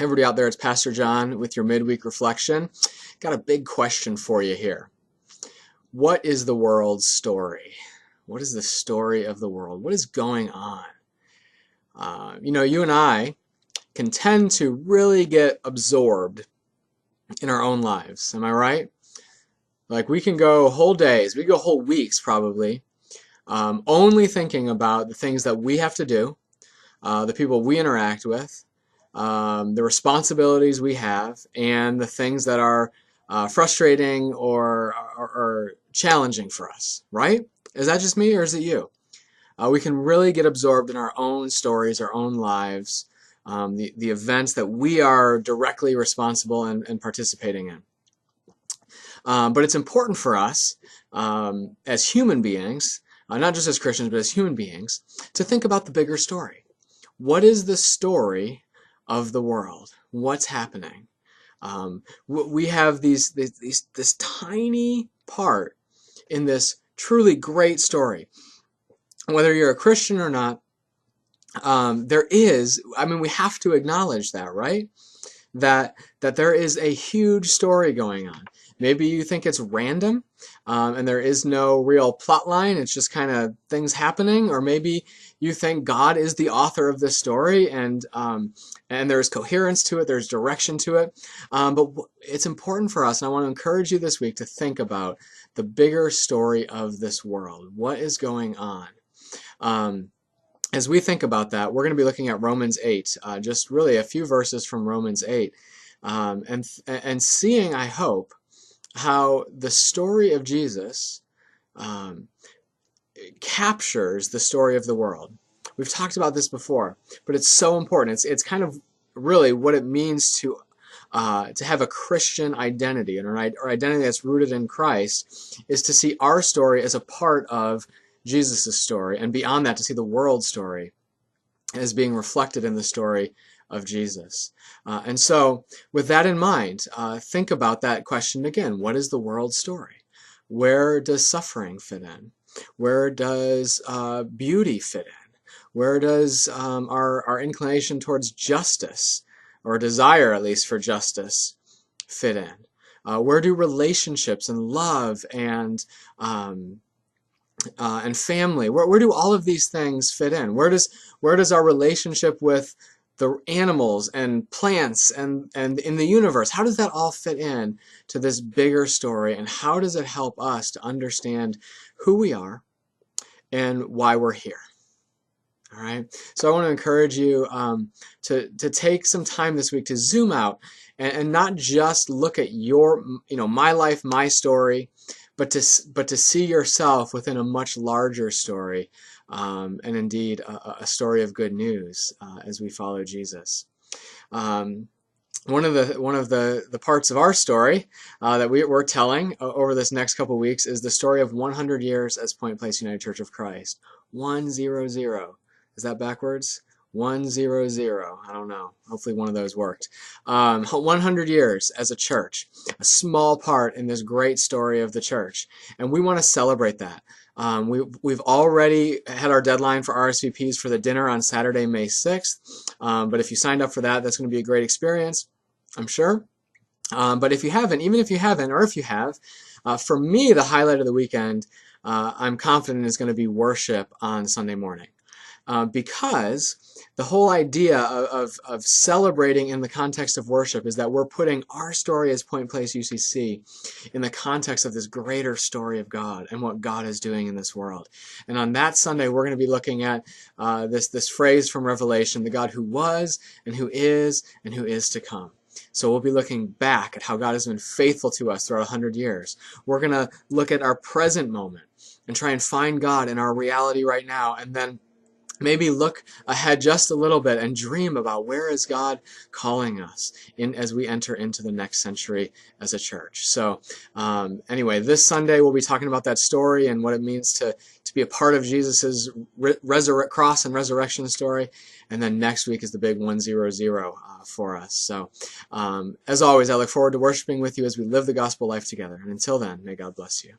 Everybody out there, it's Pastor John with your Midweek Reflection. Got a big question for you here. What is the world's story? What is the story of the world? What is going on? You and I can tend to really get absorbed in our own lives. Am I right? Like we can go whole days, we go whole weeks probably, only thinking about the things that we have to do, the people we interact with, the responsibilities we have, and the things that are frustrating or challenging for us, right? Is that just me or is it you? We can really get absorbed in our own stories, our own lives, the events that we are directly responsible and participating in. But it's important for us as human beings, not just as Christians, but as human beings, to think about the bigger story. What is the story of the world? What's happening? We have this tiny part in this truly great story. Whether you're a Christian or not, we have to acknowledge that, right? That there is a huge story going on. Maybe you think it's random, and there is no real plot line. It's just kind of things happening. Or maybe you think God is the author of this story, and there's coherence to it, there's direction to it. But it's important for us, and I want to encourage you this week to think about the bigger story of this world. What is going on? As we think about that, we're going to be looking at Romans 8, just really a few verses from Romans 8, and seeing, I hope, how the story of Jesus captures the story of the world. We've talked about this before, but it's so important. It's kind of really what it means to have a Christian identity, and our identity that's rooted in Christ is to see our story as a part of Jesus' story, and beyond that, to see the world's story as being reflected in the story of Jesus. And so, with that in mind, think about that question again. What is the world's story? Where does suffering fit in? Where does beauty fit in? Where does our inclination towards justice, or desire at least for justice, fit in? Where do relationships and love and family, where do all of these things fit in? Where does our relationship with the animals and plants and in the universe, how does that all fit in to this bigger story, and how does it help us to understand who we are and why we're here? All right, so I want to encourage you to take some time this week to zoom out and not just look at my life, my story, but to see yourself within a much larger story, and indeed a story of good news as we follow Jesus. One of the parts of our story that we're telling over this next couple weeks is the story of 100 years as Point Place United Church of Christ. 100. Is that backwards? 100. I don't know. Hopefully one of those worked. 100 years as a church, a small part in this great story of the church, and we want to celebrate that. We've already had our deadline for RSVPs for the dinner on Saturday, May 6th. But if you signed up for that, that's going to be a great experience, I'm sure. But if you haven't, even if you haven't, or if you have, for me, the highlight of the weekend, I'm confident is going to be worship on Sunday morning. Because the whole idea of celebrating in the context of worship is that we're putting our story as Point Place UCC in the context of this greater story of God and what God is doing in this world. And on that Sunday, we're going to be looking at this phrase from Revelation, the God who was and who is to come. So we'll be looking back at how God has been faithful to us throughout 100 years. We're going to look at our present moment and try and find God in our reality right now, and then maybe look ahead just a little bit and dream about where is God calling us as we enter into the next century as a church. So anyway, this Sunday we'll be talking about that story and what it means to be a part of Jesus's cross and resurrection story. And then next week is the big 100 for us. So as always, I look forward to worshiping with you as we live the gospel life together. And until then, may God bless you.